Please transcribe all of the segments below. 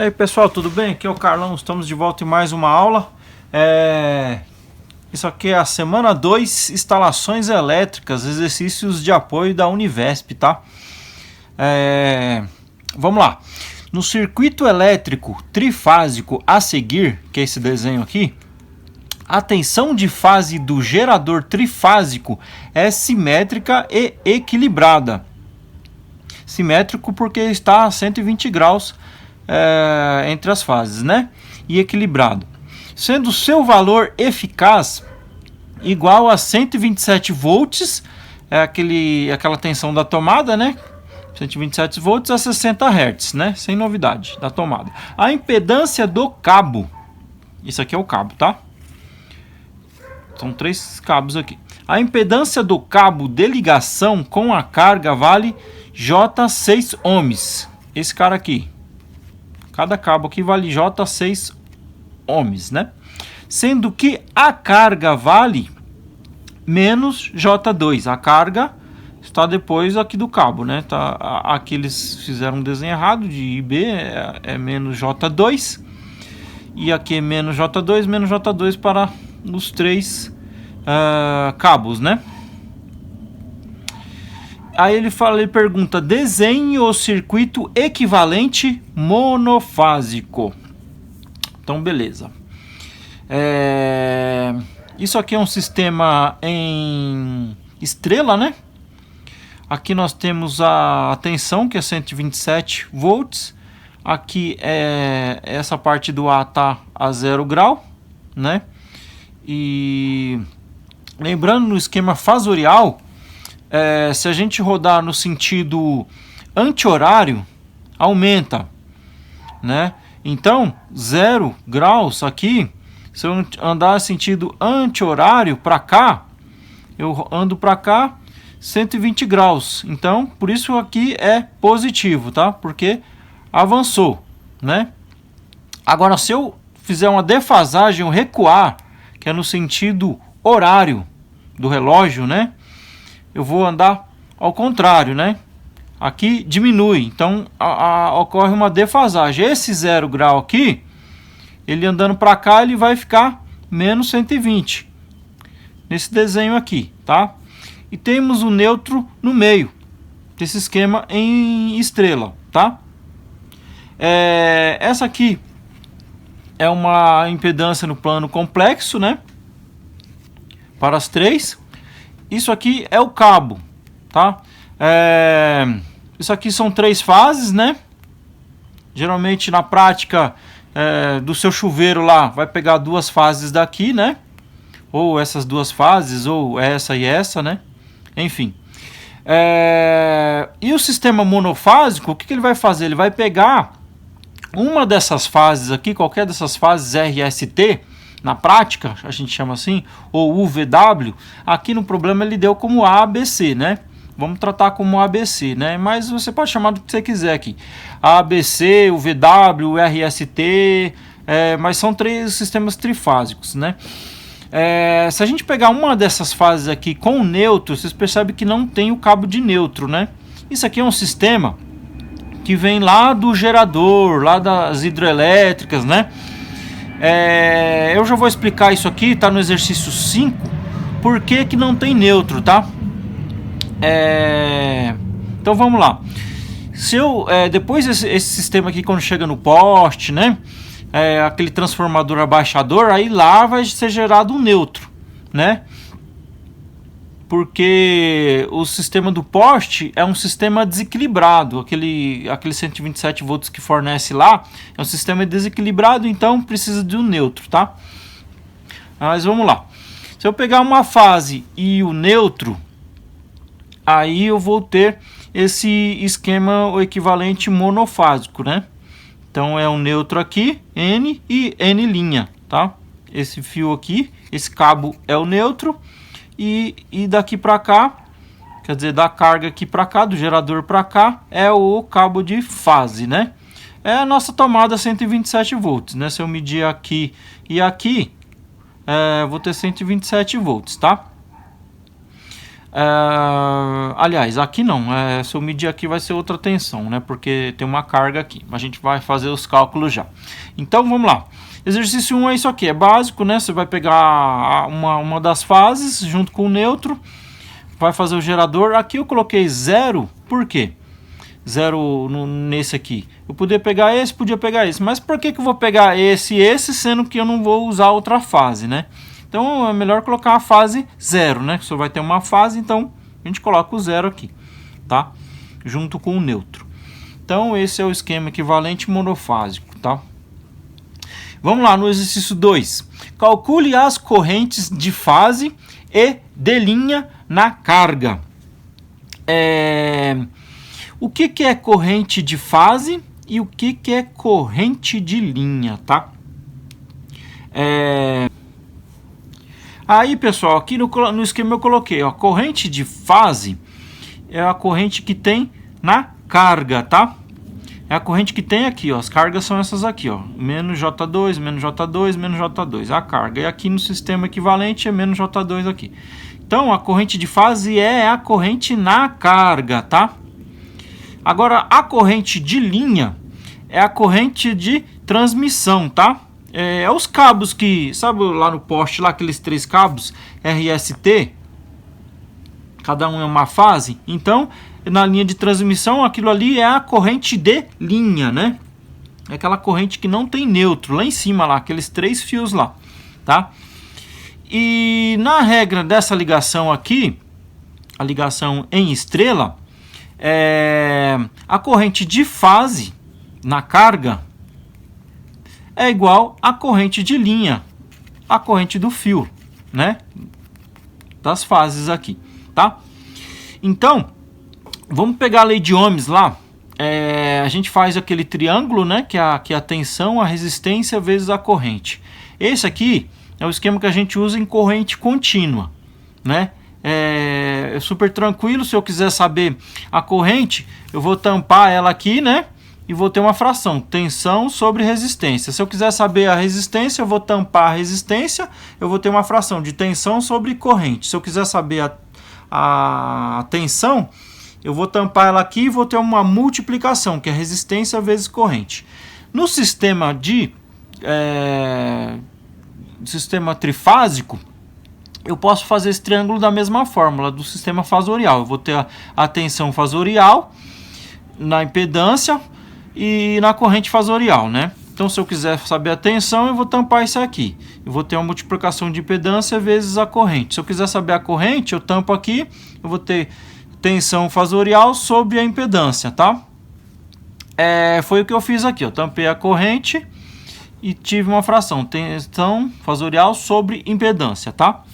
E aí pessoal, tudo bem? Aqui é o Carlão, estamos de volta em mais uma aula. Isso aqui é a semana 2, instalações elétricas, exercícios de apoio da Univesp, tá? Vamos lá. No circuito elétrico trifásico a seguir, que é esse desenho aqui, a tensão de fase do gerador trifásico é simétrica e equilibrada. Simétrico porque está a 120 graus entre as fases, né? E equilibrado. Sendo seu valor eficaz igual a 127 volts, aquela tensão da tomada, né? 127 volts a 60 Hz, né? Sem novidade da tomada. A impedância do cabo, isso aqui é o cabo, tá? São 3 cabos aqui. A impedância do cabo de ligação com a carga vale J6 ohms. Esse cara aqui. Cada cabo aqui vale J6 ohms, né? Sendo que a carga vale menos J2. A carga está depois aqui do cabo, né? Aqui eles fizeram um desenho errado de IB, é menos J2. E aqui é menos J2 para os 3 cabos, né? Aí ele pergunta: desenhe o circuito equivalente monofásico. Então, beleza. Isso aqui é um sistema em estrela, né? Aqui nós temos a tensão, que é 127 volts. Aqui essa parte do A tá a 0 grau, né? E lembrando, no esquema fasorial, se a gente rodar no sentido anti-horário, aumenta, né? Então, 0 graus aqui, se eu andar sentido anti-horário para cá, eu ando para cá 120 graus. Então, por isso aqui é positivo, tá? Porque avançou, né? Agora, se eu fizer uma defasagem, eu recuar, que é no sentido horário do relógio, né? Eu vou andar ao contrário, né? Aqui diminui, então ocorre uma defasagem. Esse 0 grau aqui, ele andando para cá, ele vai ficar menos 120. Nesse desenho aqui, tá? E temos o neutro no meio desse esquema em estrela, tá? Essa aqui é uma impedância no plano complexo, né? Para as 3. Isso aqui é o cabo, tá? Isso aqui são 3 fases, né? Geralmente na prática do seu chuveiro lá vai pegar 2 fases daqui, né? Ou essas 2 fases, ou essa e essa, né? Enfim. E o sistema monofásico, o que ele vai fazer? Ele vai pegar uma dessas fases aqui, qualquer dessas fases RST, na prática, a gente chama assim, ou UVW. Aqui no problema ele deu como ABC, né? Vamos tratar como ABC, né? Mas você pode chamar do que você quiser aqui. ABC, UVW, RST, mas são 3 sistemas trifásicos, né? Se a gente pegar uma dessas fases aqui com neutro, vocês percebem que não tem o cabo de neutro, né? Isso aqui é um sistema que vem lá do gerador, lá das hidrelétricas, né? Eu já vou explicar isso aqui, tá no exercício 5, por que não tem neutro, tá? Então vamos lá. Se eu depois esse sistema aqui, quando chega no poste, né? Aquele transformador abaixador, aí lá vai ser gerado um neutro, né? Porque o sistema do poste é um sistema desequilibrado. Aquele 127 volts que fornece lá é um sistema desequilibrado, então precisa de um neutro, tá? Mas vamos lá. Se eu pegar uma fase e o neutro, aí eu vou ter esse esquema, o equivalente monofásico, né? Então é um neutro aqui, N e N', tá? Esse fio aqui, esse cabo é o neutro. E daqui para cá, quer dizer, da carga aqui para cá, do gerador para cá, é o cabo de fase, né? É a nossa tomada 127 volts, né? Se eu medir aqui e aqui, vou ter 127 volts, tá? Aliás, aqui não, se eu medir aqui vai ser outra tensão, né? Porque tem uma carga aqui. A gente vai fazer os cálculos já. Então vamos lá. Exercício 1 é isso aqui, é básico, né? Você vai pegar uma das fases junto com o neutro, vai fazer o gerador. Aqui eu coloquei 0, por quê? 0 nesse aqui. Eu podia pegar esse, mas por que eu vou pegar esse e esse, sendo que eu não vou usar outra fase, né? Então é melhor colocar a fase 0, né? Só vai ter uma fase, então a gente coloca o 0 aqui, tá? Junto com o neutro. Então esse é o esquema equivalente monofásico, tá? Vamos lá no exercício 2. Calcule as correntes de fase e de linha na carga. O que é corrente de fase e o que é corrente de linha, tá? Aí, pessoal, aqui no esquema eu coloquei, ó, corrente de fase é a corrente que tem na carga, tá? É a corrente que tem aqui, ó, as cargas são essas aqui, ó, menos J2, menos J2, menos J2, a carga. E aqui no sistema equivalente é menos J2 aqui. Então, a corrente de fase é a corrente na carga, tá? Agora, a corrente de linha é a corrente de transmissão, tá? É os cabos que, sabe lá no poste, lá aqueles 3 cabos RST, cada um é uma fase. Então, na linha de transmissão, aquilo ali é a corrente de linha, né? É aquela corrente que não tem neutro, lá em cima, lá, aqueles 3 fios lá, tá? E na regra dessa ligação aqui, a ligação em estrela, a corrente de fase na carga é igual à corrente de linha, a corrente do fio, né? Das fases aqui, tá? Então, vamos pegar a lei de Ohms lá. A gente faz aquele triângulo, né? Que é a tensão, a resistência vezes a corrente. Esse aqui é o esquema que a gente usa em corrente contínua, né? É super tranquilo. Se eu quiser saber a corrente, eu vou tampar ela aqui, né? E vou ter uma fração, tensão sobre resistência. Se eu quiser saber a resistência, eu vou tampar a resistência, eu vou ter uma fração de tensão sobre corrente. Se eu quiser saber a tensão, eu vou tampar ela aqui e vou ter uma multiplicação, que é resistência vezes corrente. No sistema sistema trifásico, eu posso fazer esse triângulo da mesma fórmula do sistema fasorial. Eu vou ter a tensão fasorial na impedância e na corrente fasorial, né? Então, se eu quiser saber a tensão, eu vou tampar isso aqui. Eu vou ter uma multiplicação de impedância vezes a corrente. Se eu quiser saber a corrente, eu tampo aqui, eu vou ter tensão fasorial sobre a impedância, tá? Foi o que eu fiz aqui, eu tampei a corrente e tive uma fração, tensão fasorial sobre impedância, tá?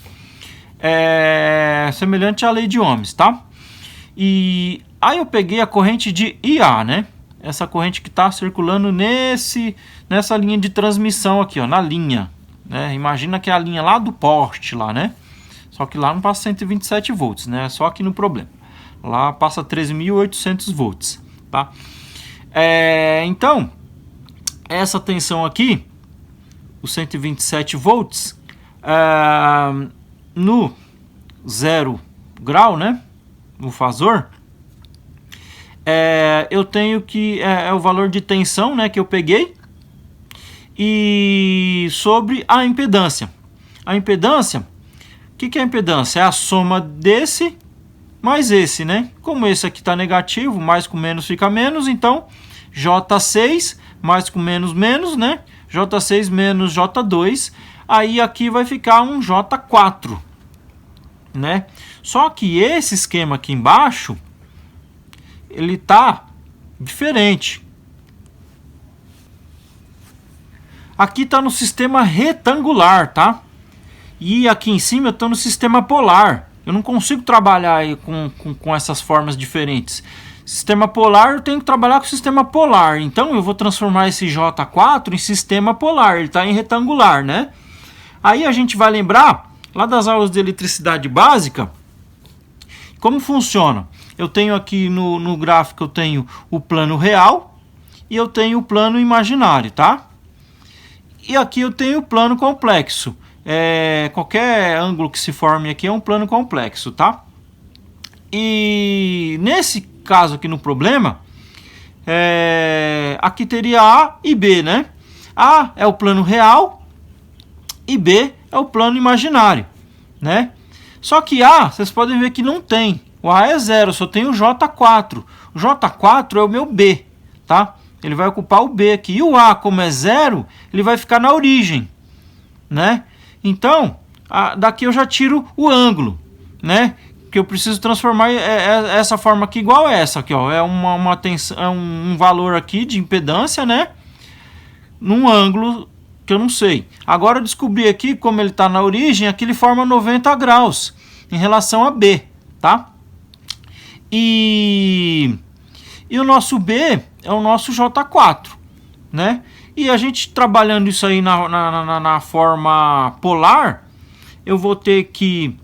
Semelhante à lei de Ohms, tá? E aí eu peguei a corrente de IA, né? Essa corrente que está circulando nessa linha de transmissão aqui, ó, na linha, né? Imagina que é a linha lá do poste, lá, né? Só que lá não passa 127 volts, né? Só aqui no problema. Lá passa 13.800 volts, tá? Então, essa tensão aqui, os 127 volts, no 0 grau, né? No fasor, eu tenho que é o valor de tensão, né, que eu peguei, e sobre a impedância. A impedância, o que é a impedância? É a soma desse mais esse, né? Como esse aqui está negativo, mais com menos fica menos, então J6 mais com menos menos, né? J6 menos J2, aí aqui vai ficar um J4, né? Só que esse esquema aqui embaixo, ele tá diferente. Aqui tá no sistema retangular, tá? E aqui em cima eu tô no sistema polar. Eu não consigo trabalhar aí com essas formas diferentes. Sistema polar, eu tenho que trabalhar com o sistema polar. Então eu vou transformar esse J4 em sistema polar. Ele tá em retangular, né? Aí a gente vai lembrar lá das aulas de eletricidade básica como funciona. Eu tenho aqui no gráfico, eu tenho o plano real e eu tenho o plano imaginário, tá? E aqui eu tenho o plano complexo. Qualquer ângulo que se forme aqui é um plano complexo, tá? E nesse caso aqui no problema, aqui teria A e B, né? A é o plano real e B é o plano imaginário, né? Só que A, vocês podem ver que não tem. O A é 0, só tem o J4. O J4 é o meu B, tá? Ele vai ocupar o B aqui. E o A, como é 0, ele vai ficar na origem, né? Então, daqui eu já tiro o ângulo, né? Que eu preciso transformar essa forma aqui igual a essa aqui, ó. É uma tensão, é um valor aqui de impedância, né? Num ângulo que eu não sei. Agora eu descobri aqui, como ele está na origem, aqui ele forma 90 graus em relação a B, tá? E o nosso B é o nosso J4, né? E a gente trabalhando isso aí na forma polar, eu vou ter que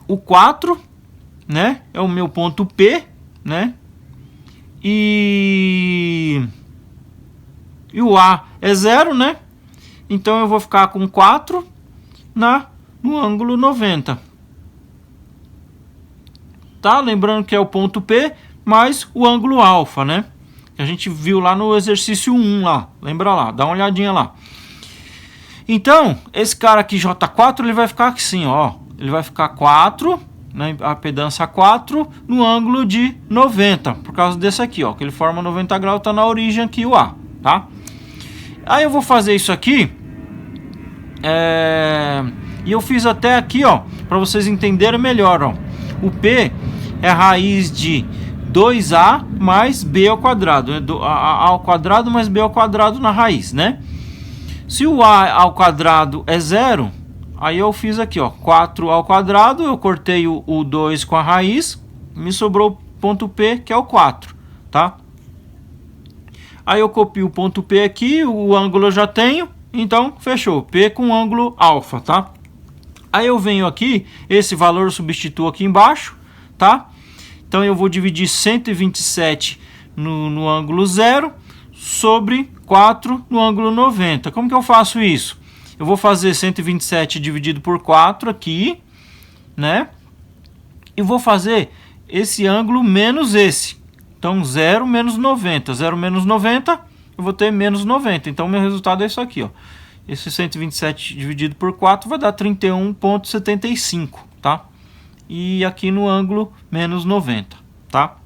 o 4, né? É o meu ponto P, né? E o A é 0, né? Então eu vou ficar com 4 no ângulo 90. Tá? Lembrando que é o ponto P mais o ângulo alfa, né? Que a gente viu lá no exercício 1 lá. Lembra lá, dá uma olhadinha lá. Então, esse cara aqui, J4, ele vai ficar assim, ó. Ele vai ficar 4, né, a impedância 4, no ângulo de 90. Por causa desse aqui, ó. Que ele forma 90 graus, tá na origem aqui o A, tá? Aí eu vou fazer isso aqui. E eu fiz até aqui, ó. Pra vocês entenderem melhor, ó. O P é a raiz de 2A mais B ao quadrado. A ao quadrado mais B ao quadrado na raiz, né? Se o A ao quadrado é 0, aí eu fiz aqui, ó, 4 ao quadrado, eu cortei o 2 com a raiz, me sobrou o ponto P, que é o 4, tá? Aí eu copio o ponto P aqui, o ângulo eu já tenho, então fechou, P com ângulo alfa, tá? Aí eu venho aqui, esse valor eu substituo aqui embaixo, tá? Então eu vou dividir 127 no ângulo 0 sobre 4 no ângulo 90. Como que eu faço isso? Eu vou fazer 127 dividido por 4 aqui, né? E vou fazer esse ângulo menos esse. Então 0 menos 90. 0 menos 90, eu vou ter menos 90. Então meu resultado é isso aqui, ó. Esse 127 dividido por 4 vai dar 31,75, tá? E aqui no ângulo menos 90, tá?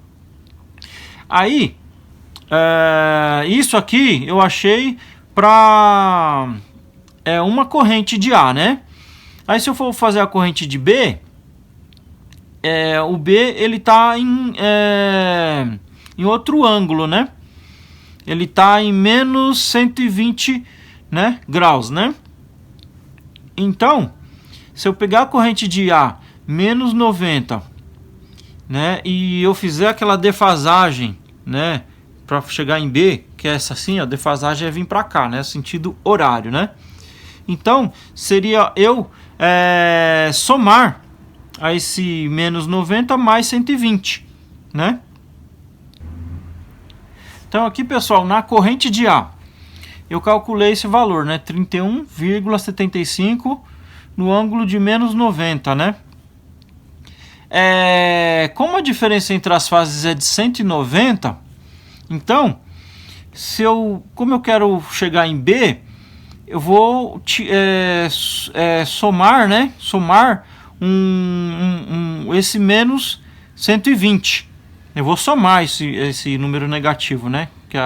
Aí, isso aqui eu achei para uma corrente de A, né? Aí se eu for fazer a corrente de B, o B ele tá em outro ângulo, né? Ele tá em menos 120, né, graus, né? Então, se eu pegar a corrente de A menos 90, né, e eu fizer aquela defasagem, né, para chegar em B, que é essa assim, a defasagem é vir para cá, né, sentido horário, né? Então, seria eu somar a esse menos 90 mais 120, né? Então aqui, pessoal, na corrente de A, eu calculei esse valor, né, 31,75 no ângulo de menos 90, né? Como a diferença entre as fases é de 190, então, como eu quero chegar em B, eu vou somar, né? Somar esse menos 120. Eu vou somar esse número negativo, né? Que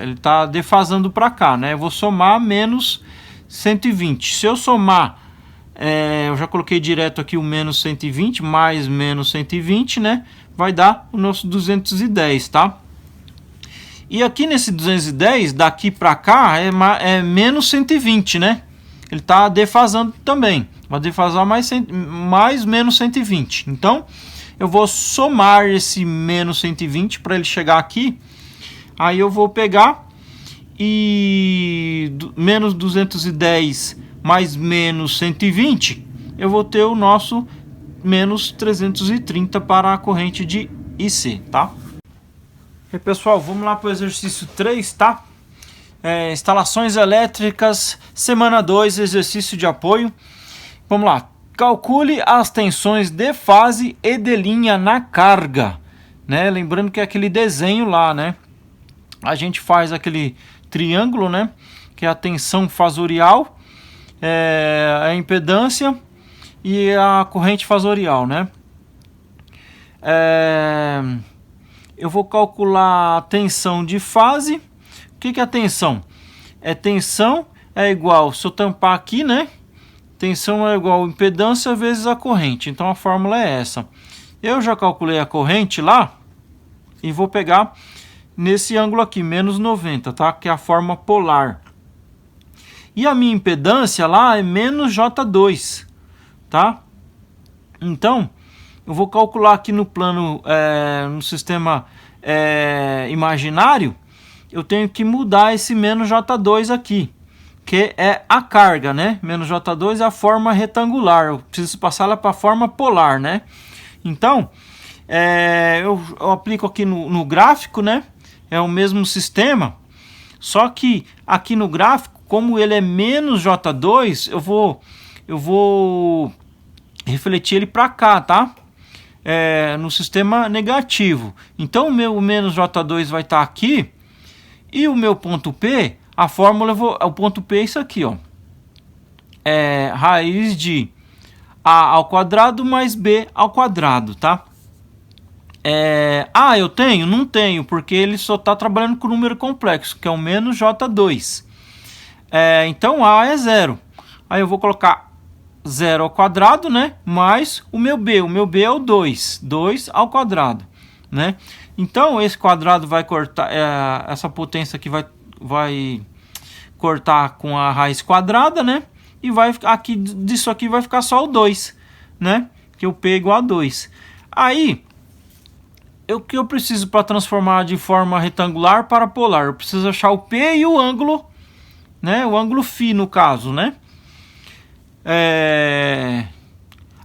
ele está defasando para cá, né? Eu vou somar menos 120. Se eu somar, eu já coloquei direto aqui o menos 120 mais menos 120, né? Vai dar o nosso 210, tá? E aqui nesse 210, daqui para cá, é menos 120, né? Ele está defasando também. Vai defasar mais menos 120. Então, eu vou somar esse menos 120 para ele chegar aqui. Aí eu vou pegar e menos 210 mais menos 120, eu vou ter o nosso menos 330 para a corrente de IC, tá? E pessoal, vamos lá para o exercício 3, tá? Instalações elétricas, semana 2, exercício de apoio. Vamos lá. Calcule as tensões de fase e de linha na carga, né? Lembrando que é aquele desenho lá, né? A gente faz aquele triângulo, né? Que é a tensão fasorial, a impedância e a corrente fasorial, né? Eu vou calcular a tensão de fase. O que é a tensão? Tensão é igual, se eu tampar aqui, né? Tensão é igual a impedância vezes a corrente. Então a fórmula é essa. Eu já calculei a corrente lá e vou pegar nesse ângulo aqui, menos 90, tá? Que é a forma polar. E a minha impedância lá é menos J2, tá? Então, eu vou calcular aqui no plano, no sistema imaginário, eu tenho que mudar esse menos J2 aqui, que é a carga, né? Menos J2 é a forma retangular, eu preciso passar ela para a forma polar, né? Então, eu aplico aqui no gráfico, né? É o mesmo sistema, só que aqui no gráfico, como ele é menos J2, eu vou refletir ele para cá, tá? No sistema negativo. Então o meu menos J2 vai estar aqui, e o meu ponto P, a fórmula, o ponto P é isso aqui, ó. Raiz de A ao quadrado mais B ao quadrado, tá? Eu tenho? Não tenho, porque ele só está trabalhando com número complexo, que é o menos J2. Então A é 0. Aí eu vou colocar 0 ao quadrado, né? Mais o meu B. O meu B é o 2. 2 ao quadrado, né? Então esse quadrado vai cortar, essa potência aqui vai cortar com a raiz quadrada, né? E aqui disso aqui vai ficar só o 2, né? Que o P é igual a 2. Aí, o que eu preciso para transformar de forma retangular para polar? Eu preciso achar o P e o ângulo, né? O ângulo φ no caso, né?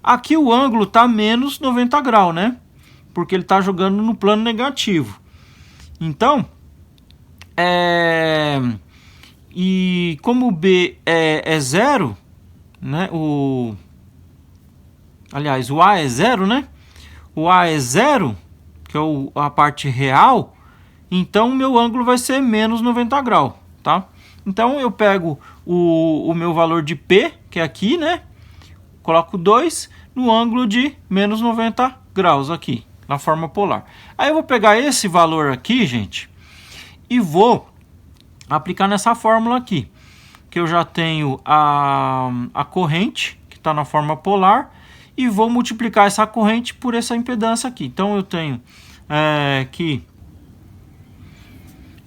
Aqui o ângulo está menos 90 graus, né? Porque ele está jogando no plano negativo. Então, e como o B é 0, né? Aliás, o A é 0, né? O A é 0, que é a parte real. Então, o meu ângulo vai ser menos 90 graus, tá? Então, eu pego o meu valor de P, que é aqui, né? Coloco 2 no ângulo de menos 90 graus aqui, na forma polar. Aí eu vou pegar esse valor aqui, gente, e vou aplicar nessa fórmula aqui, que eu já tenho a corrente, que está na forma polar, e vou multiplicar essa corrente por essa impedância aqui. Então eu tenho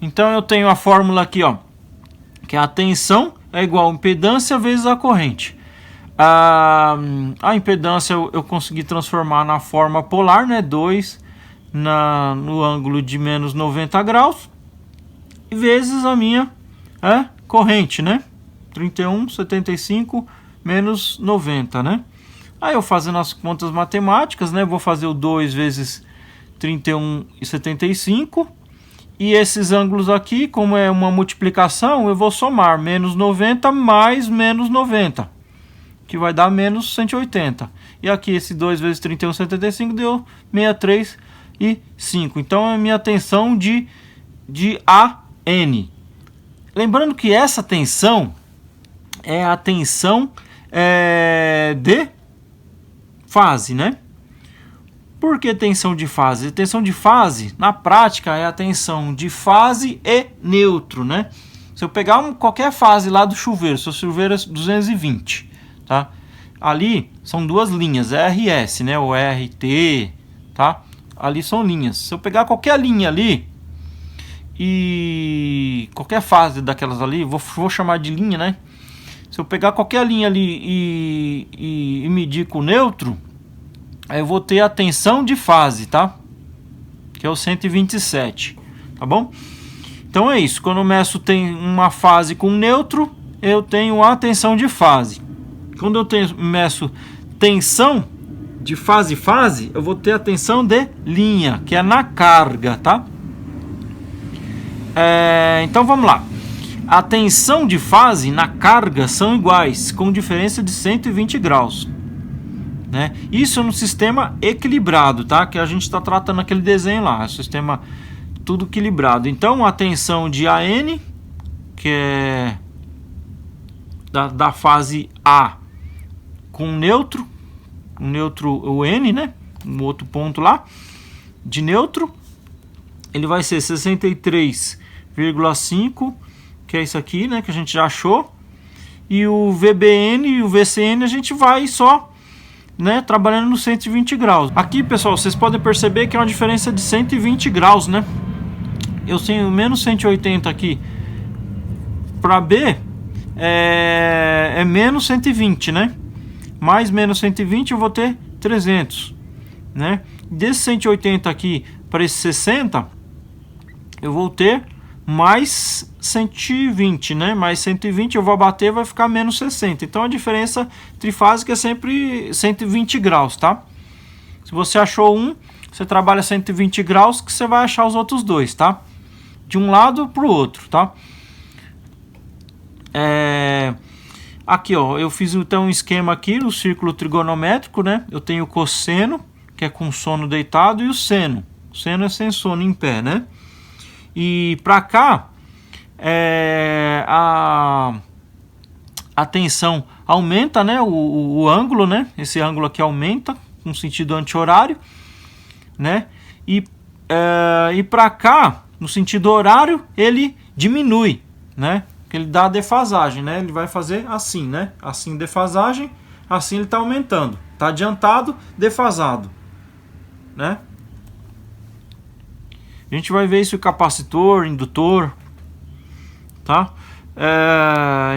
Então eu tenho a fórmula aqui, ó, que a tensão é igual a impedância vezes a corrente. A impedância eu consegui transformar na forma polar, né? 2 no ângulo de menos 90 graus, vezes a minha corrente, né? 31,75 menos 90, né? Aí eu fazendo as contas matemáticas, né? Vou fazer o 2 vezes 31,75. E esses ângulos aqui, como é uma multiplicação, eu vou somar menos 90 mais menos 90, que vai dar menos 180. E aqui esse 2 vezes 31,75 deu 63,5. Então é a minha tensão de AN. Lembrando que essa tensão é a tensão de fase, né? Por que tensão de fase? A tensão de fase, na prática, é a tensão de fase e neutro, né? Se eu pegar qualquer fase lá do chuveiro, se o chuveiro é 220, tá? Ali são duas linhas, RS, né? O RT, tá? Ali são linhas. Se eu pegar qualquer linha ali e qualquer fase daquelas ali, vou chamar de linha, né? Se eu pegar qualquer linha ali e medir com o neutro, aí eu vou ter a tensão de fase, tá? Que é o 127, tá bom? Então é isso. Quando eu meço uma fase com neutro, eu tenho a tensão de fase. Quando eu meço tensão de fase, eu vou ter a tensão de linha, que é na carga, tá? Então vamos lá. A tensão de fase na carga são iguais, com diferença de 120 graus. né? Isso no sistema equilibrado, tá? Que a gente está tratando aquele desenho lá, sistema tudo equilibrado. Então a tensão de AN, que é da fase A com neutro, o N, né? Um outro ponto lá de neutro, ele vai ser 63,5, que é isso aqui, né? Que a gente já achou. E o VBN e o VCN a gente vai só, né, trabalhando no 120 graus. Aqui, pessoal, vocês podem perceber que é uma diferença de 120 graus, né? Eu tenho menos 180 aqui para B, é menos 120, né? Mais menos 120 eu vou ter 300, né? Desse 180 aqui para esse 60, eu vou ter mais 120, né? Mais 120 eu vou abater, vai ficar menos 60. Então a diferença trifásica é sempre 120 graus, tá? Se você achou um, você trabalha 120 graus, que você vai achar os outros dois, tá? De um lado para o outro, tá? Aqui, ó, eu fiz então um esquema aqui no círculo trigonométrico, né? Eu tenho o cosseno, que é com sono deitado, e o seno. O seno é sem sono em pé, né? E para cá, a tensão aumenta, né? O ângulo, né? Esse ângulo aqui aumenta com sentido anti-horário, né? E para cá, no sentido horário, ele diminui, né? Porque ele dá a defasagem, né? Ele vai fazer assim, né? Assim defasagem, assim ele está aumentando. Está adiantado, defasado, né? A gente vai ver isso em capacitor, indutor, tá?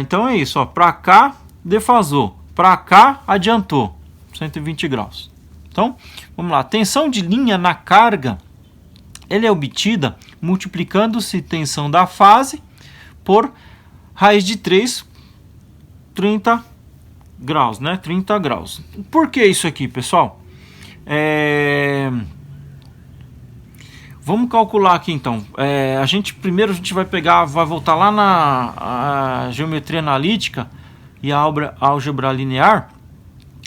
Então é isso, ó. Para cá, defasou. Para cá, adiantou. 120 graus. Então, vamos lá. Tensão de linha na carga, ele é obtida multiplicando-se tensão da fase por raiz de 3, 30 graus, né? 30 graus. Por que isso aqui, pessoal? Vamos calcular aqui então. Primeiro a gente vai voltar lá na geometria analítica e a álgebra linear,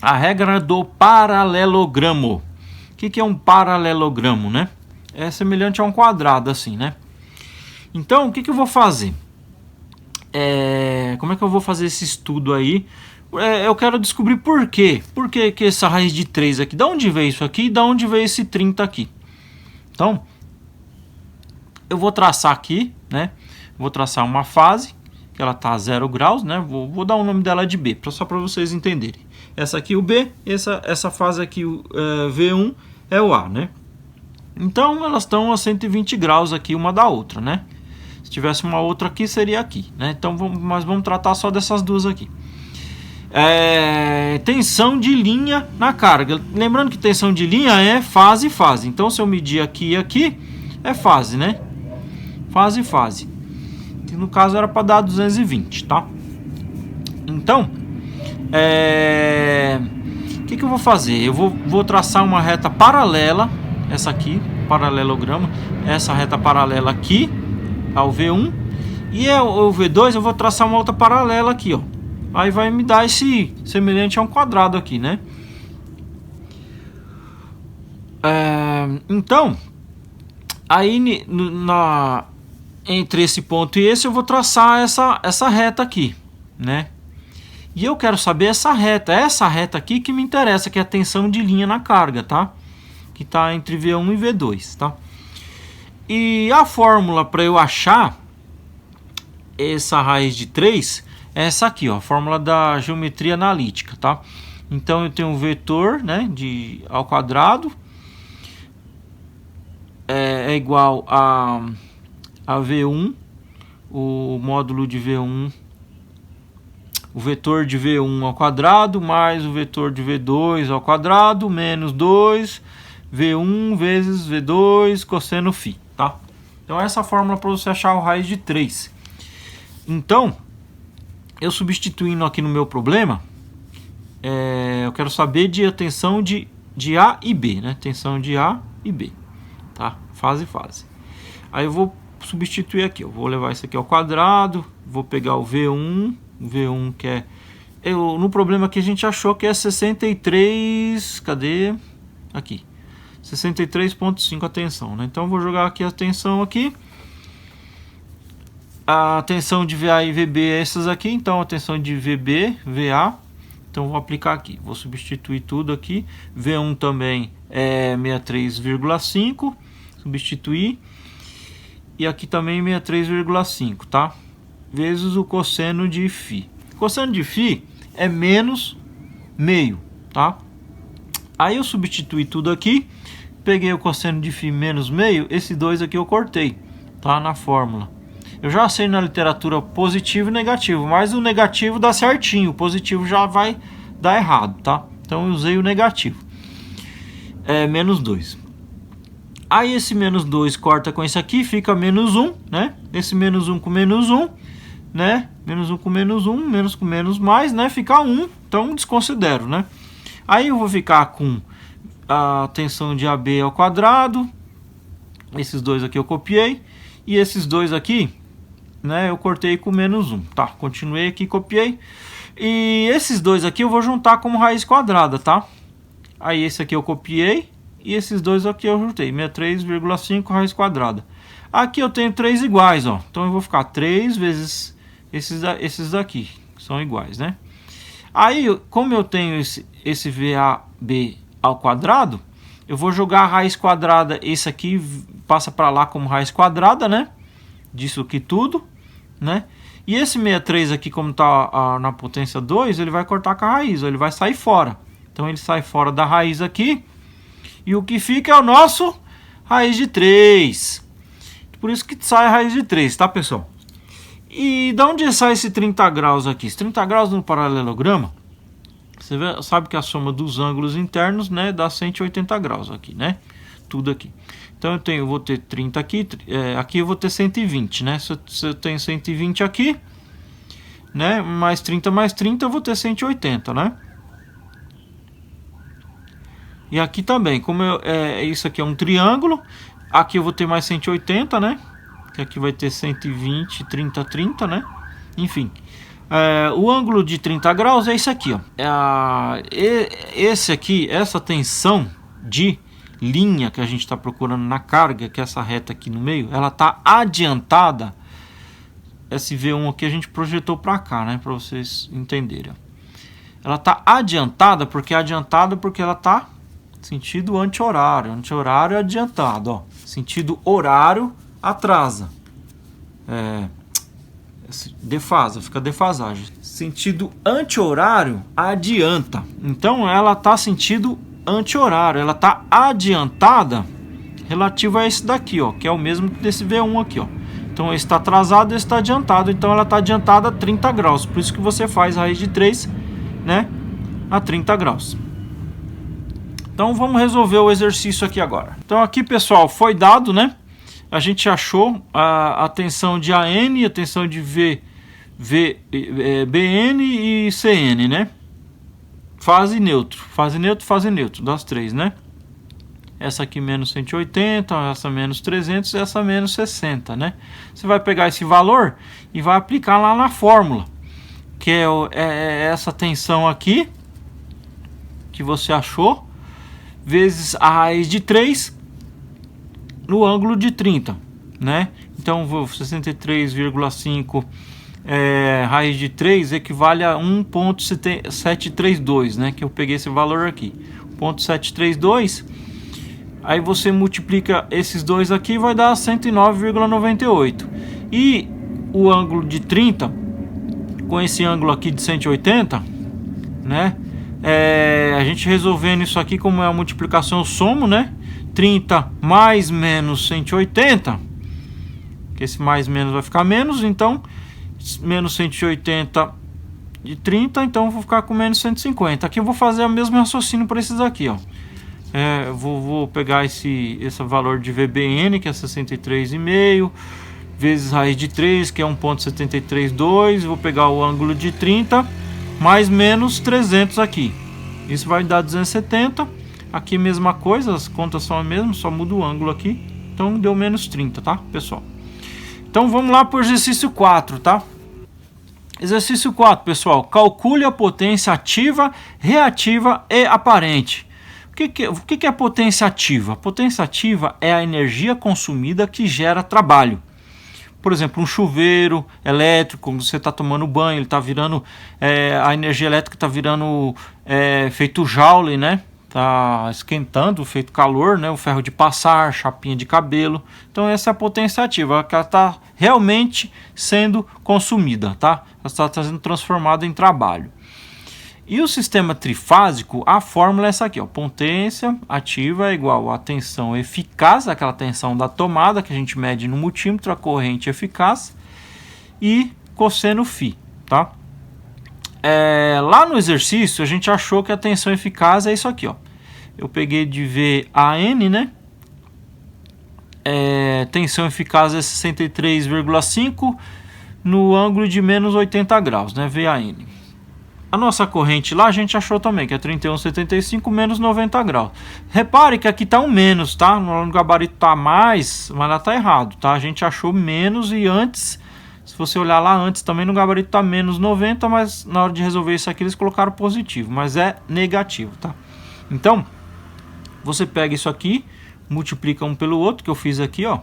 a regra do paralelogramo. O que é um paralelogramo, né? É semelhante a um quadrado assim, né? Então, o que eu vou fazer? Como é que eu vou fazer esse estudo aí? Eu quero descobrir por quê. Por que essa raiz de 3 aqui? Da onde veio isso aqui e da onde veio esse 30 aqui? Então, eu vou traçar aqui, né? Vou traçar uma fase, que ela está a 0 graus, né? Vou dar o nome dela de B, só para vocês entenderem. Essa aqui o B, essa fase aqui, o V1, é o A, né? Então, elas estão a 120 graus aqui uma da outra, né? Se tivesse uma outra aqui, seria aqui, né? Então, mas vamos tratar só dessas duas aqui. Tensão de linha na carga. Lembrando que tensão de linha é fase e fase. Então, se eu medir aqui e aqui, é fase, né? Fase e fase. Que no caso era para dar 220, tá? Então, o que eu vou fazer? Eu vou traçar uma reta paralela, essa aqui, paralelogramo, essa reta paralela aqui ao V1, e o V2 eu vou traçar uma outra paralela aqui, ó. Aí vai me dar esse semelhante a um quadrado aqui, né? Então, aí entre esse ponto e esse eu vou traçar essa reta aqui, né? E eu quero saber essa reta aqui que me interessa, que é a tensão de linha na carga, tá? Que está entre V1 e V2, tá? E a fórmula para eu achar essa raiz de 3 é essa aqui, ó, a fórmula da geometria analítica, tá? Então eu tenho um vetor, né, ao quadrado é igual a V1, o módulo de V1, o vetor de V1 ao quadrado mais o vetor de V2 ao quadrado menos 2 V1 vezes V2 cosseno φ, tá? Então essa é a fórmula para você achar o raiz de 3. Então, eu substituindo aqui no meu problema, eu quero saber a tensão de A e B, né? Tensão de A e B, tá? Fase e fase. Aí eu vou substituir aqui, eu vou levar isso aqui ao quadrado, vou pegar o V1 que é no problema que a gente achou que é 63, cadê? Aqui, 63,5 a tensão, né? Então eu vou jogar aqui a tensão aqui. A tensão de VA e VB é essas aqui, então a tensão de VB, VA, então vou aplicar aqui, vou substituir tudo aqui. V1 também é 63,5, substituir, e aqui também 63,5, tá? Vezes o cosseno de φ. Cosseno de φ é menos meio, tá? Aí eu substituí tudo aqui, peguei o cosseno de φ menos meio, esse 2 aqui eu cortei, tá? Na fórmula. Eu já sei na literatura positivo e negativo, mas o negativo dá certinho, o positivo já vai dar errado, tá? Então eu usei o negativo. É menos 2. Aí esse menos 2 corta com esse aqui, fica menos 1, né? Esse menos 1 com menos 1, né? Menos 1 com menos 1, menos com menos mais, né? Fica 1, então desconsidero, né? Aí eu vou ficar com a tensão de AB ao quadrado. Esses dois aqui eu copiei. E esses dois aqui, né, eu cortei com menos 1, tá? Continuei aqui, copiei. E esses dois aqui eu vou juntar como raiz quadrada, tá? Aí esse aqui eu copiei e esses dois aqui eu juntei, 63,5 raiz quadrada. Aqui eu tenho 3 iguais, ó. Então eu vou ficar 3 vezes esses daqui, que são iguais, né? Aí, como eu tenho esse VAB ao quadrado, eu vou jogar a raiz quadrada, esse aqui passa para lá como raiz quadrada, né? Disso aqui tudo, né? E esse 63 aqui, como está na potência 2, ele vai cortar com a raiz, ele vai sair fora. Então ele sai fora da raiz aqui, e o que fica é o nosso raiz de 3. Por isso que sai a raiz de 3, tá, pessoal? E de onde sai esse 30 graus aqui? Esse 30 graus no paralelograma, você sabe que a soma dos ângulos internos, né, dá 180 graus aqui, né? Tudo aqui. Então eu vou ter 30 aqui, aqui eu vou ter 120, né? Se eu tenho 120 aqui, né? Mais 30 mais 30, eu vou ter 180, né? E aqui também, como isso aqui é um triângulo, aqui eu vou ter mais 180, né? Que aqui vai ter 120, 30, 30, né? Enfim. O ângulo de 30 graus é isso aqui, ó. Esse aqui, essa tensão de linha que a gente está procurando na carga, que é essa reta aqui no meio, ela está adiantada. Esse V1 aqui a gente projetou para cá, né? Para vocês entenderem. Ela está adiantada porque ela está sentido anti-horário. Anti-horário é adiantado, ó. Sentido horário atrasa. Defasa, fica defasagem. Sentido anti-horário adianta. Então ela está sentido anti-horário, ela está adiantada relativo a esse daqui, ó, que é o mesmo desse V1 aqui, ó. Então esse está atrasado, esse está adiantado, então ela está adiantada a 30 graus. Por isso que você faz raiz de 3, né, a 30 graus. Então vamos resolver o exercício aqui agora. Então aqui, pessoal, foi dado, né? A gente achou a tensão de AN, a tensão de BN e CN, né? Fase neutro, das três, né? Essa aqui menos 180, essa menos 300 e essa menos 60, né? Você vai pegar esse valor e vai aplicar lá na fórmula, que é essa tensão aqui, que você achou, vezes a raiz de 3 no ângulo de 30, né? Então, 63,5 raiz de 3 equivale a 1,732, né? Que eu peguei esse valor aqui, 1,732. Aí você multiplica esses dois aqui, vai dar 109,98. E o ângulo de 30 com esse ângulo aqui de 180, né? A gente resolvendo isso aqui, como é a multiplicação, eu somo, né? 30 mais menos 180, que esse mais menos vai ficar menos, então menos 180 de 30, então eu vou ficar com menos 150. Aqui eu vou fazer o mesmo raciocínio para esses aqui, ó. Vou pegar esse valor de VBN, que é 63,5, vezes raiz de 3, que é 1,732, vou pegar o ângulo de 30 mais menos 300 aqui, isso vai dar 270. Aqui mesma coisa, as contas são as mesmas, só muda o ângulo aqui. Então deu menos 30, tá, pessoal? Então vamos lá para o exercício 4, tá? Exercício 4, pessoal. Calcule a potência ativa, reativa e aparente. O que é potência ativa? A potência ativa é a energia consumida que gera trabalho. Por exemplo, um chuveiro elétrico, você está tomando banho, ele está virando, a energia elétrica está virando feito joule, né? Está esquentando, feito calor, né? O ferro de passar, chapinha de cabelo. Então essa é a potência ativa, que ela está realmente sendo consumida, tá? Ela está sendo transformada em trabalho. E o sistema trifásico, a fórmula é essa aqui, ó. Potência ativa é igual a tensão eficaz, aquela tensão da tomada que a gente mede no multímetro, a corrente eficaz, e cosseno φ, tá? Lá no exercício a gente achou que a tensão eficaz é isso aqui, ó. Eu peguei de VAN, né? Tensão eficaz é 63,5 no ângulo de menos 80 graus, né? VAN. A nossa corrente lá a gente achou também que é 31,75 menos 90 graus. Repare que aqui está um menos, tá? No gabarito está mais, mas lá está errado, tá? A gente achou menos e antes, se você olhar lá antes também no gabarito está menos 90, mas na hora de resolver isso aqui eles colocaram positivo, mas é negativo, tá? Então, você pega isso aqui, multiplica um pelo outro, que eu fiz aqui, ó.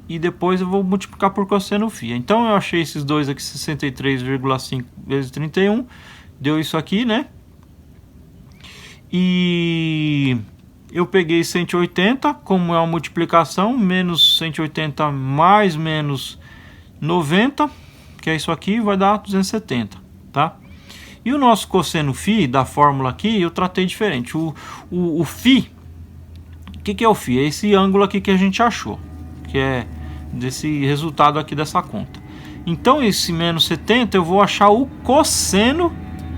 E depois eu vou multiplicar por cosseno φ. Então eu achei esses dois aqui, 63,5 vezes 31, deu isso aqui, né? E eu peguei 180, como é uma multiplicação, menos 180 mais menos 90, que é isso aqui, vai dar 270, tá? E o nosso cosseno φ da fórmula aqui, eu tratei diferente. O φ, o que é o φ? É esse ângulo aqui que a gente achou, que é desse resultado aqui dessa conta. Então esse menos 70 eu vou achar o cosseno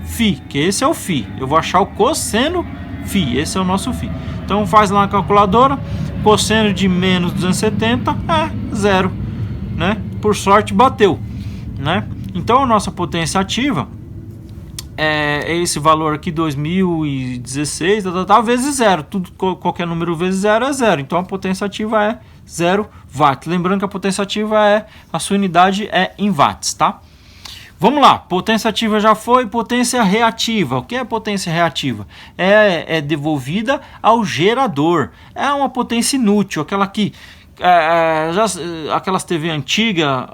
φ, que esse é o φ. Eu vou achar o cosseno φ, esse é o nosso φ. Então faz lá na calculadora, cosseno de menos 270 é zero, né? Por sorte bateu, né? Então a nossa potência ativa é esse valor aqui, 2016, vezes zero. Tudo, qualquer número vezes zero é zero. Então a potência ativa é 0 watts. Lembrando que a potência ativa a sua unidade é em watts, tá? Vamos lá, potência ativa já foi, potência reativa. O que é potência reativa? É devolvida ao gerador. É uma potência inútil, aquela que aquelas TV antigas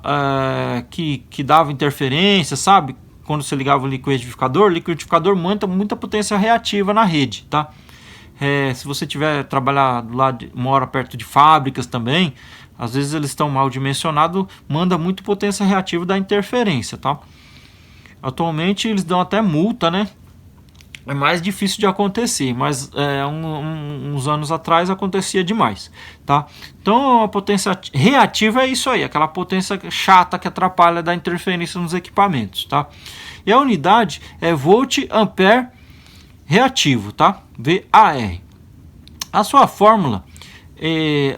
que dava interferência, sabe? Quando você ligava o liquidificador manda muita potência reativa na rede, tá? Se você tiver trabalhado lá uma hora perto de fábricas também, às vezes eles estão mal dimensionados, manda muito potência reativa da interferência, tá? Atualmente eles dão até multa, né? É mais difícil de acontecer, mas uns anos atrás acontecia demais, tá? Então a potência reativa é isso aí, aquela potência chata que atrapalha da interferência nos equipamentos, tá? E a unidade é volt ampere reativo, tá? VAR. A sua fórmula,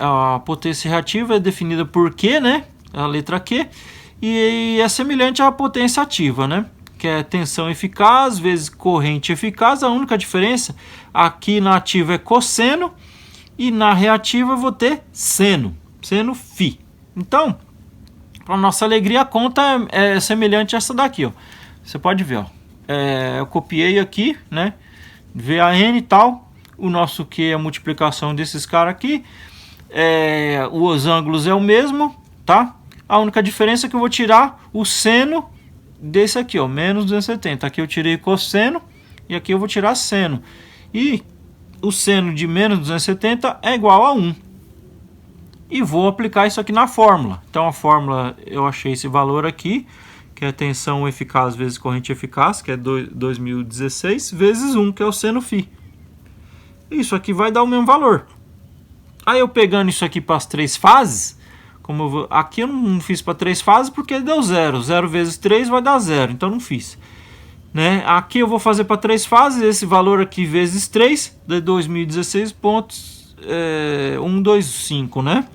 a potência reativa é definida por Q, né? A letra Q, e é semelhante à potência ativa, né? Que é tensão eficaz vezes corrente eficaz. A única diferença, aqui na ativa é cosseno e na reativa eu vou ter seno φ. Então, para nossa alegria, a conta é semelhante a essa daqui, ó. Você pode ver, ó. Eu copiei aqui, né? VAN e tal. O nosso Q é a multiplicação desses caras aqui. Os ângulos é o mesmo, tá? A única diferença é que eu vou tirar o seno desse aqui, ó, menos 270. Aqui eu tirei cosseno e aqui eu vou tirar seno. E o seno de menos 270 é igual a 1. E vou aplicar isso aqui na fórmula. Então a fórmula, eu achei esse valor aqui, que é tensão eficaz vezes corrente eficaz, que é 2016, vezes 1, que é o seno φ. Isso aqui vai dar o mesmo valor. Aí eu pegando isso aqui para as 3 fases, aqui eu não fiz para 3 fases porque deu 0. 0 vezes 3 vai dar 0, então não fiz. Né? Aqui eu vou fazer para 3 fases, esse valor aqui vezes 3, de 2016,125, né?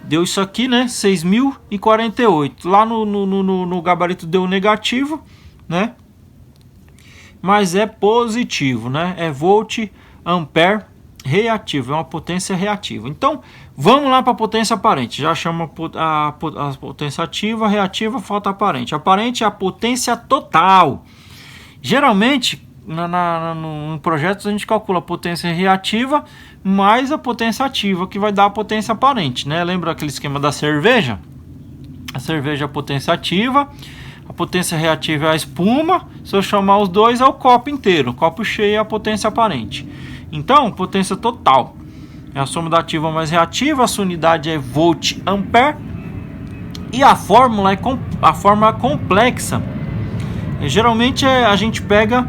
Deu isso aqui, né? 6.048. Lá no gabarito deu negativo, né? Mas é positivo, né? É volt ampere reativo, é uma potência reativa. Então, Vamos lá para a potência aparente. Já chama a potência ativa, reativa, falta aparente. Aparente é a potência total. Geralmente, no projeto, a gente calcula a potência reativa mais a potência ativa, que vai dar a potência aparente, né? Lembra aquele esquema da cerveja? A cerveja é a potência ativa, a potência reativa é a espuma. Se eu chamar os dois, é o copo inteiro. O copo cheio é a potência aparente. Então, potência total é a soma da ativa mais reativa. A sua unidade é volt-ampere. E a fórmula é a fórmula complexa. Geralmente a gente pega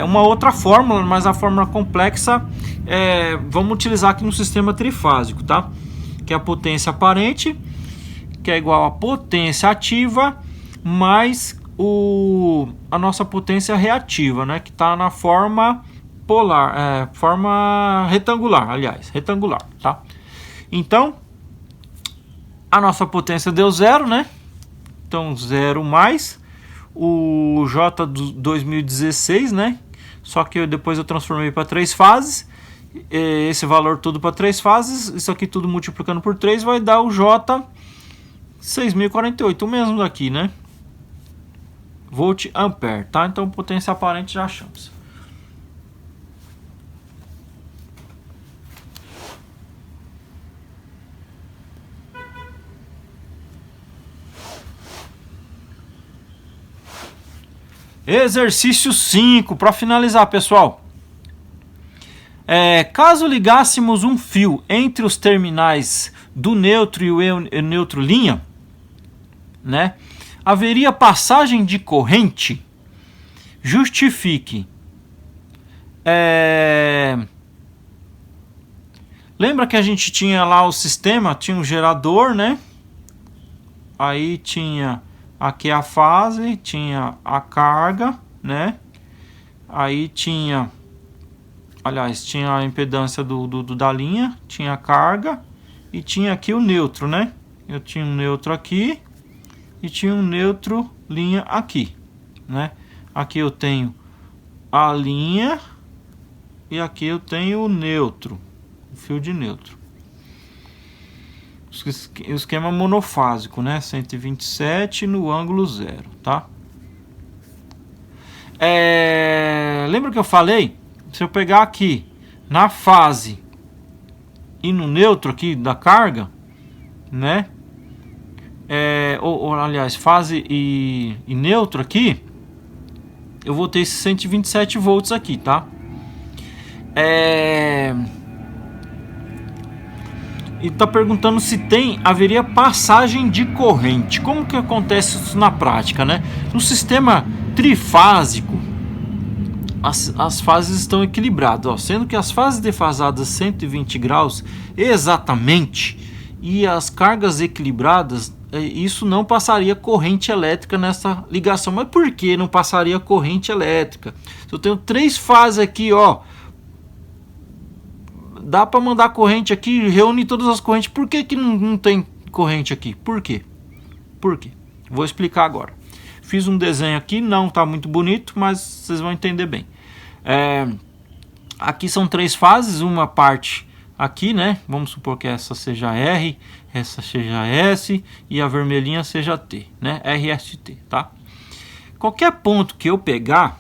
uma outra fórmula, mas a fórmula complexa vamos utilizar aqui no sistema trifásico, tá? Que é a potência aparente, que é igual a potência ativa mais a nossa potência reativa, né? Que está na forma polar, forma retangular, aliás, retangular, tá? Então, a nossa potência deu zero, né? Então, zero mais o J do 2016, né? Só que depois eu transformei para 3 fases. Esse valor tudo para 3 fases. Isso aqui tudo multiplicando por 3 vai dar o J 6048, o mesmo daqui, né? Volt-ampere, tá? Então, potência aparente já achamos. Exercício 5, para finalizar, pessoal. Caso ligássemos um fio entre os terminais do neutro e o neutro linha, né, haveria passagem de corrente? Justifique. Lembra que a gente tinha lá o sistema, tinha um gerador, né? Aí tinha aqui a fase, tinha a carga, né? Aí tinha, aliás, tinha a impedância da linha, tinha a carga e tinha aqui o neutro, né? Eu tinha um neutro aqui e tinha um neutro linha aqui, né? Aqui eu tenho a linha e aqui eu tenho o neutro, o fio de neutro. O esquema monofásico, né? 127 no ângulo 0, tá? Lembra que eu falei? Se eu pegar aqui na fase e no neutro aqui da carga, né? Aliás, fase e neutro aqui, eu vou ter esses 127 volts aqui, tá? E tá perguntando se haveria passagem de corrente. Como que acontece isso na prática, né? No sistema trifásico, as fases estão equilibradas, ó, sendo que as fases defasadas 120 graus exatamente e as cargas equilibradas, isso não passaria corrente elétrica nessa ligação. Mas por que não passaria corrente elétrica? Se eu tenho 3 fases aqui, ó, dá para mandar corrente aqui, reúne todas as correntes. Por que não tem corrente aqui? Por quê? Por quê? Vou explicar agora. Fiz um desenho aqui, não está muito bonito, mas vocês vão entender bem. Aqui são 3 fases, uma parte aqui, né? Vamos supor que essa seja R, essa seja S e a vermelhinha seja T, né? RST, tá? Qualquer ponto que eu pegar,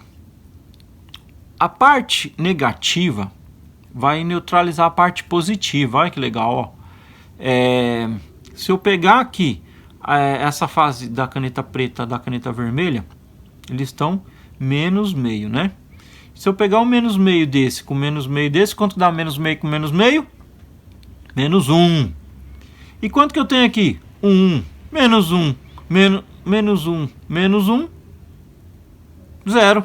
a parte negativa vai neutralizar a parte positiva. Olha que legal, ó. Se eu pegar aqui essa fase da caneta preta da caneta vermelha, eles estão menos meio, né? Se eu pegar o menos meio desse com menos meio desse, quanto dá menos meio com menos meio? Menos 1. E quanto que eu tenho aqui? 1. Menos 1. Menos 1. Menos 1. 0.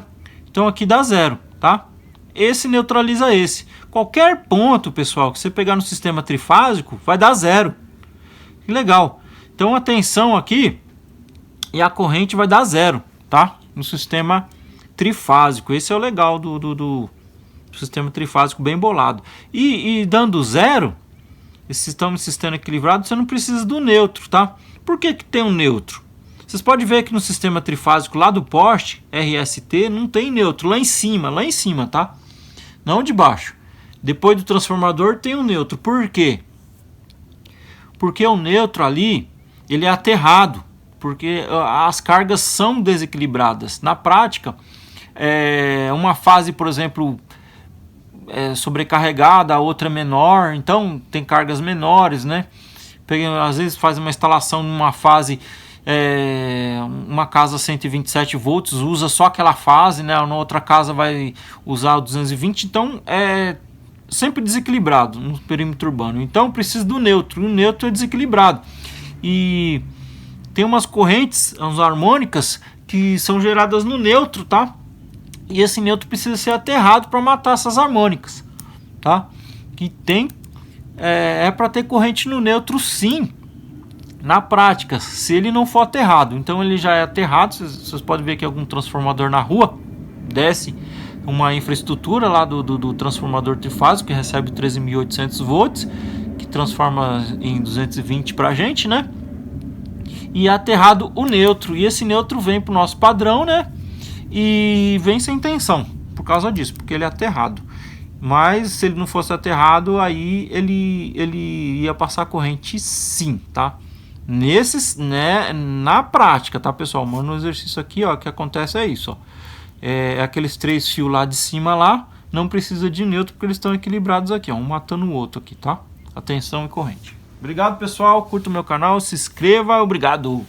Então aqui dá 0, tá? Esse neutraliza esse. Qualquer ponto, pessoal, que você pegar no sistema trifásico, vai dar 0. Que legal. Então a tensão aqui e a corrente vai dar 0, tá? No sistema trifásico. Esse é o legal do sistema trifásico, bem bolado. E dando 0, esse sistema equilibrado, você não precisa do neutro, tá? Por que tem um neutro? Vocês podem ver que no sistema trifásico lá do poste, RST, não tem neutro. Lá em cima, tá? Não de baixo. Depois do transformador tem um neutro. Por quê? Porque o neutro ali, ele é aterrado, porque as cargas são desequilibradas. Na prática, uma fase, por exemplo, sobrecarregada, a outra é menor, então tem cargas menores, né? Às vezes faz uma instalação numa fase, uma casa 127 volts, usa só aquela fase, né? Na outra casa vai usar o 220, então é sempre desequilibrado no perímetro urbano. Então precisa do neutro, o neutro é desequilibrado. E tem umas correntes, umas harmônicas que são geradas no neutro, tá? E esse neutro precisa ser aterrado para matar essas harmônicas, tá? Que tem para ter corrente no neutro, sim, na prática, se ele não for aterrado. Então ele já é aterrado. Vocês podem ver que algum transformador na rua desce uma infraestrutura lá do transformador trifásico que recebe 13.800 volts, que transforma em 220 pra gente, né? E é aterrado o neutro, e esse neutro vem pro nosso padrão, né? E vem sem tensão por causa disso, porque ele é aterrado. Mas se ele não fosse aterrado, aí ele ia passar corrente, sim, tá? Na prática, tá, pessoal? Mano, no exercício aqui, ó, o que acontece é isso, ó. Aqueles 3 fios lá de cima lá, não precisa de neutro porque eles estão equilibrados aqui, ó, um matando o outro aqui, tá? A tensão e corrente. Obrigado, pessoal. Curta o meu canal, se inscreva. Obrigado.